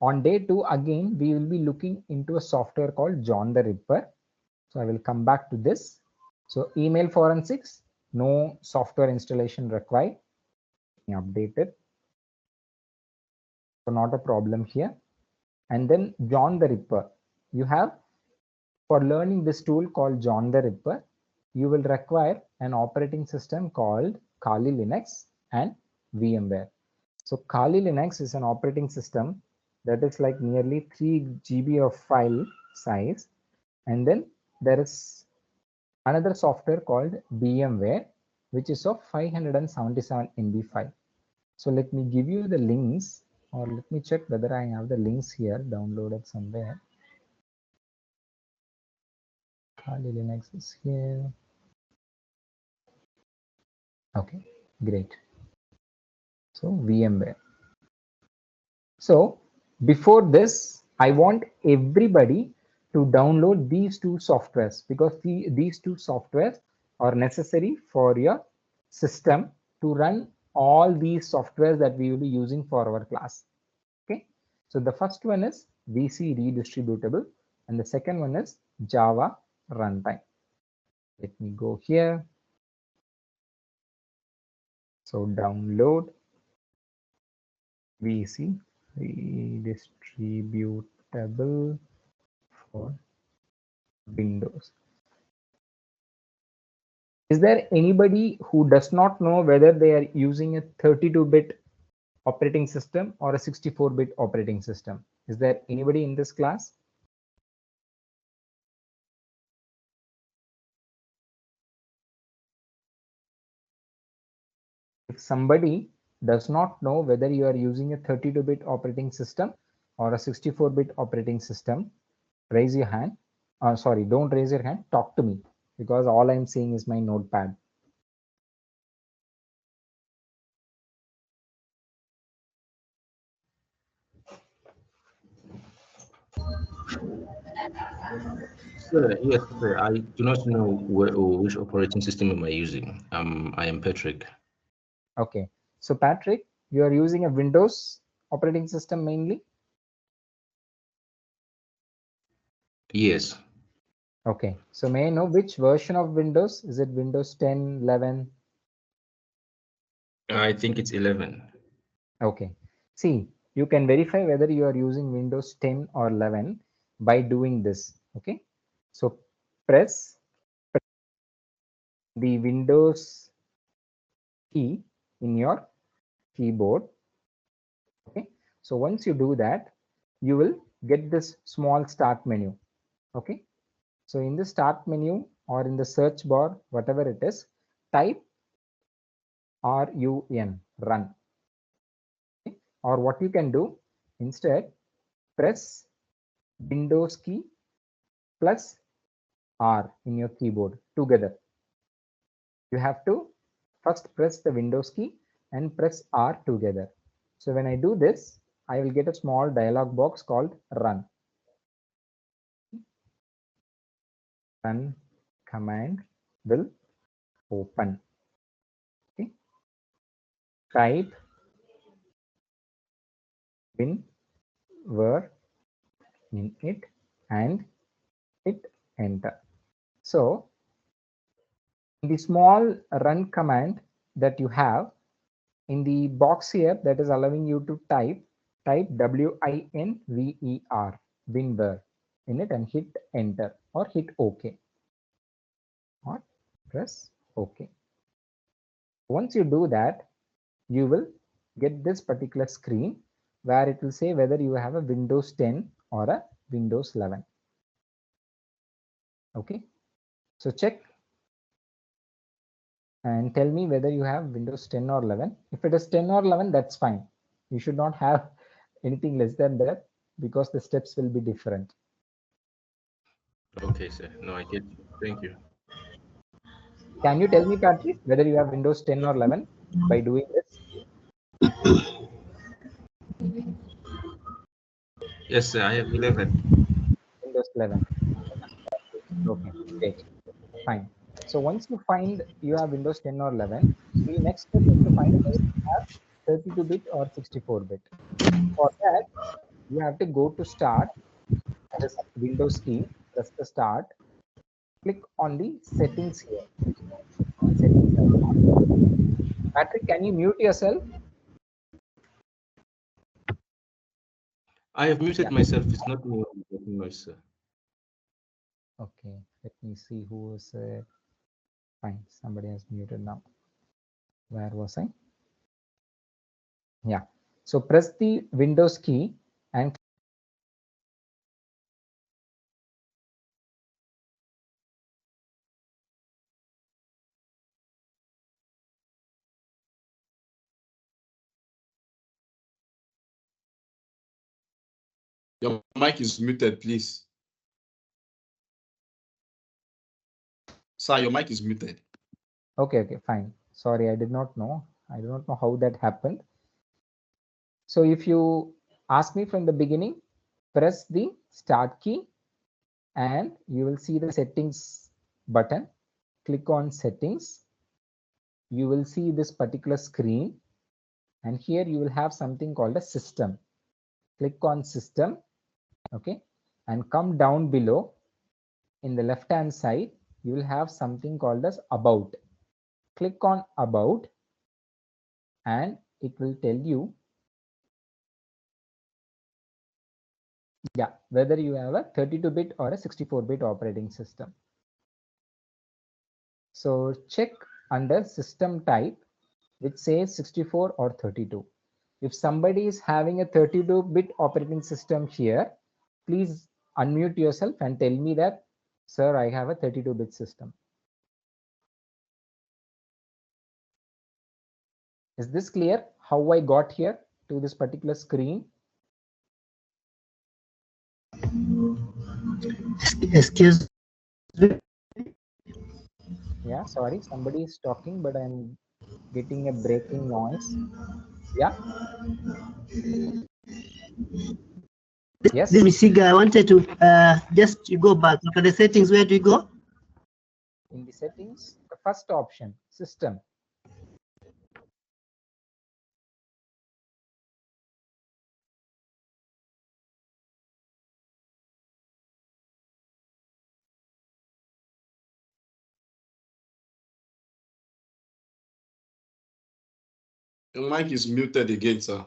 On day 2, again, we will be looking into a software called John the Ripper. So I will come back to this. So email forensics, no software installation required. Update it. So not a problem here. And then John the Ripper. You have, for learning this tool called John the Ripper, you will require an operating system called Kali Linux and VMware. So Kali Linux is an operating system that is like nearly 3 GB of file size. And then there is another software called VMware, which is of 577 MB file. So let me give you the links, or let me check whether I have the links here downloaded somewhere. Kali Linux is here. Okay, great. So VMware. So before this, I want everybody to download these two softwares, because these two softwares are necessary for your system to run all these softwares that we will be using for our class. Okay, so the first one is VC redistributable and the second one is Java runtime. Let me go here. So download VC redistributable for Windows. Is there anybody who does not know whether they are using a 32-bit operating system or a 64-bit operating system? Is there anybody in this class? If somebody does not know whether you are using a 32-bit operating system or a 64-bit operating system, raise your hand. Sorry, don't raise your hand. Talk to me, because all I'm seeing is my notepad. Sir, yes, sir. I do not know which operating system am I using. I am Patrick. Okay, so Patrick, you are using a Windows operating system mainly? Yes. Okay, so may I know which version of Windows? Is it Windows 10, 11? I think it's 11. Okay, see, you can verify whether you are using Windows 10 or 11 by doing this. Okay, so press the Windows key in your keyboard. Okay, so once you do that, you will get this small start menu. Okay, so in the start menu or in the search bar, whatever it is, type run. Okay? Or what you can do, instead press Windows key plus R in your keyboard together. You have to first press the Windows key and press R together. So when I do this, I will get a small dialog box called run. Run command will open. Okay. Type WinWord in it and hit enter. So the small run command that you have in the box here that is allowing you to type WINVER, WinVer in it and hit enter or hit OK or press OK. Once you do that, you will get this particular screen where it will say whether you have a Windows 10 or a Windows 11. Okay, so check and tell me whether you have Windows 10 or 11. If it is 10 or 11, that's fine. You should not have anything less than that, because the steps will be different. Okay, sir. No, I get you. Thank you. Can you tell me, Patrick, whether you have Windows 10 or 11 by doing this? Yes, sir. I have 11. Windows 11. Okay, great. Fine. So once you find you have Windows 10 or 11, the next step is to find whether you have 32-bit or 64-bit. For that, you have to go to start, this Windows key, press the start, click on the settings here, settings icon. Patrick, can you mute yourself? I have muted myself. It's not me making noise, sir. Okay, let me see who is fine. Somebody has muted now. Where was I? Yeah. So press the Windows key and Your mic is muted, please. Sir, your mic is muted. okay, fine. Sorry, I did not know. I do not know how that happened. So if you ask me from the beginning, press the start key and you will see the settings button. Click on settings. You will see this particular screen, and here you will have something called a system. Click on system, okay, and come down below. In the left hand side, you will have something called as about. Click on about and it will tell you whether you have a 32-bit or a 64-bit operating system. So check under system type which says 64 or 32. If somebody is having a 32-bit operating system here, please unmute yourself and tell me that, sir, I have a 32-bit system. Is this clear how I got here to this particular screen? Excuse me. Yeah, sorry, somebody is talking, but I'm getting a breaking noise. Yeah. Yes. This is Misiga. I wanted to just go back. Look at the settings. Where do you go? In the settings, the first option, system. Your mic is muted again, sir.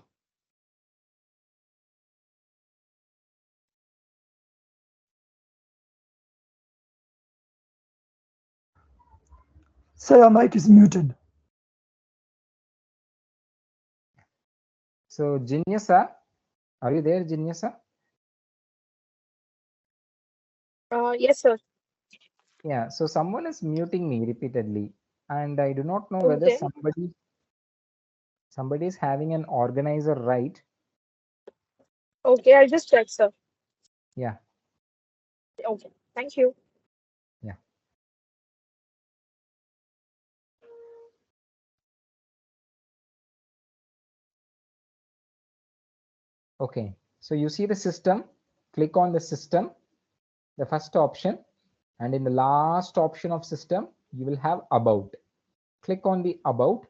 Sir, your mic is muted. So Jinyasa, are you there, Jinyasa? Yes, sir. Yeah, so someone is muting me repeatedly, and I do not know whether Okay. somebody is having an organizer right. Okay, I'll just check, sir. Yeah. Okay. Thank you. Yeah. Okay, so you see the system, click on the system, the first option, and in the last option of system, you will have about. Click on the about,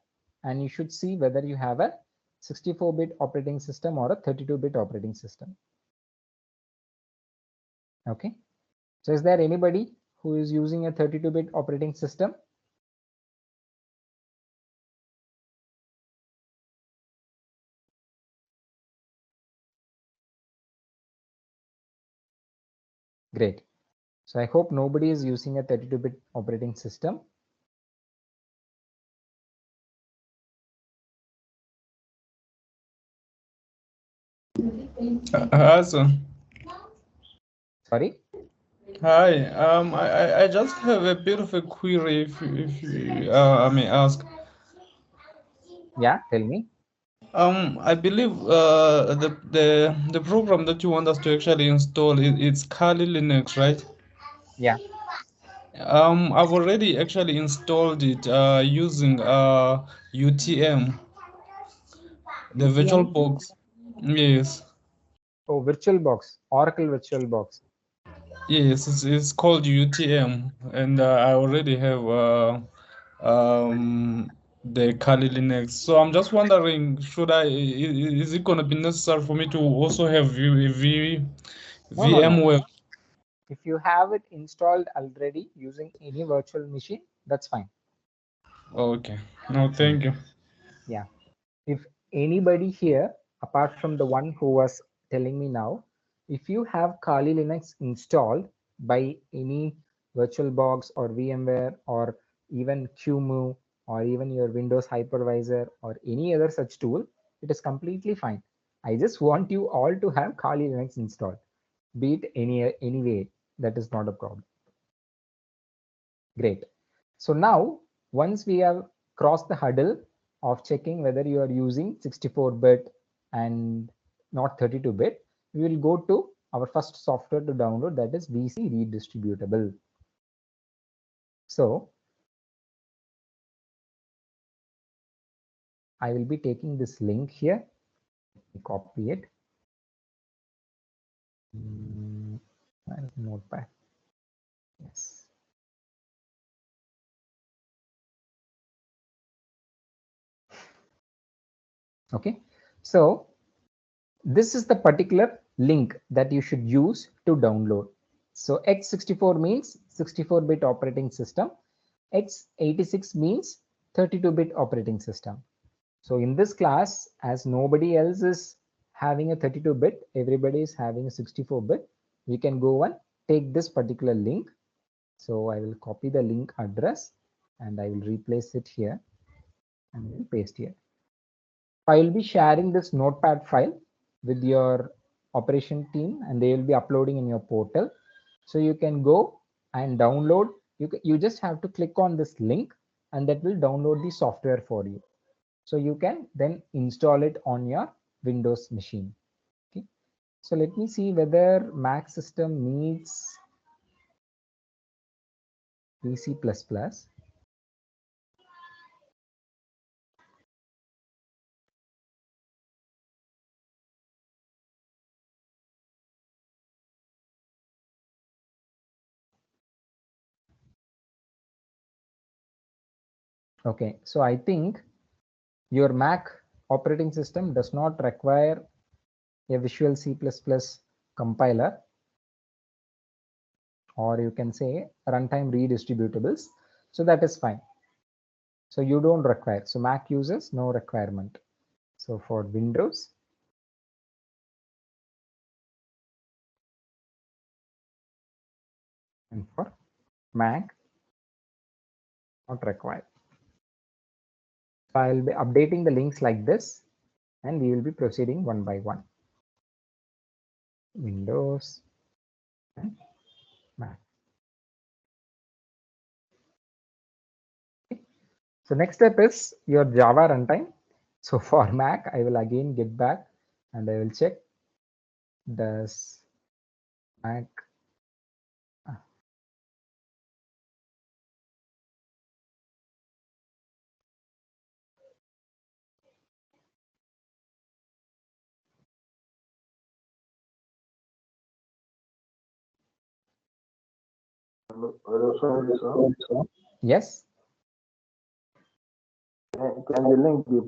and you should see whether you have a 64-bit operating system or a 32-bit operating system. Okay, so is there anybody who is using a 32-bit operating system? Great. So I hope nobody is using a 32-bit operating system. Awesome. Sorry? Hi. I just have a bit of a query, if I may ask. Yeah, tell me. I believe the program that you want us to actually install it's Kali Linux, right? Yeah. I've already actually installed it using UTM, the virtual UTM? box. Yes. Oh, VirtualBox, Oracle VirtualBox. Yes, it's called UTM, and I already have the Kali Linux. So I'm just wondering, is it going to be necessary for me to also have VMware? No. If you have it installed already using any virtual machine, that's fine. Okay. No, thank you. Yeah. If anybody here, apart from the one who was telling me now, if you have Kali Linux installed by any VirtualBox or VMware or even QEMU or even your Windows hypervisor or any other such tool, it is completely fine. I just want you all to have Kali Linux installed, be it any way. That is not a problem. Great. So now, once we have crossed the hurdle of checking whether you are using 64-bit and not 32-bit, we will go to our first software to download, that is VC Redistributable. So I will be taking this link here, copy it. Notepad. Yes. Okay. So this is the particular link that you should use to download. So x64 means 64-bit operating system. x86 means 32-bit operating system. So in this class, as nobody else is having a 32-bit, everybody is having a 64-bit, we can go and take this particular link. So I will copy the link address and I will replace it here and then paste here. I will be sharing this notepad file with your operation team and they will be uploading in your portal. So you can go and download. You just have to click on this link and that will download the software for you. So you can then install it on your Windows machine. Okay. So let me see whether Mac system needs VC++. Okay, so I think your Mac operating system does not require a Visual C++ compiler, or you can say runtime redistributables. So that is fine. So you don't require. So Mac uses no requirement. So for Windows, and for Mac, not required. So I'll be updating the links like this, and we will be proceeding one by one. Windows and Mac. Okay. So next step is your Java runtime. So for Mac, I will again get back and I will check does Mac yes. Can the link be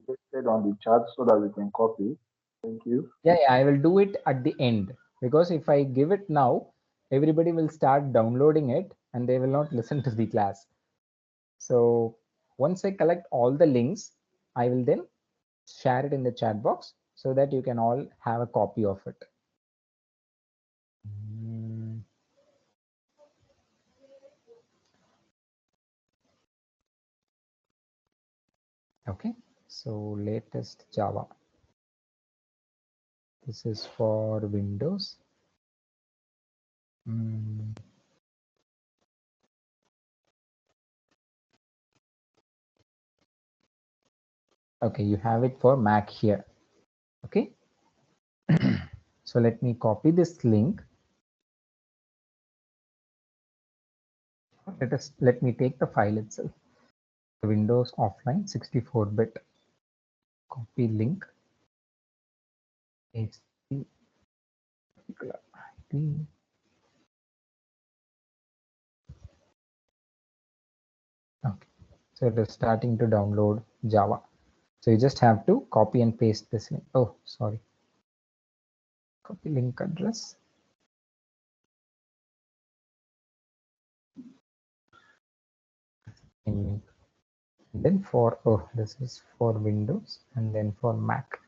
pasted on the chat so that we can copy? Thank you. Yeah, I will do it at the end, because if I give it now, everybody will start downloading it and they will not listen to the class. So once I collect all the links, I will then share it in the chat box so that you can all have a copy of it. Okay, so latest Java. This is for Windows. Okay, you have it for Mac here. Okay. So let me copy this link. Let me take the file itself. Windows offline 64-bit. Copy link. Paste the particular ID. Okay. So it is starting to download Java. So you just have to copy and paste this link. Oh, sorry. Copy link address. And then for, oh, this is for Windows and then for Mac.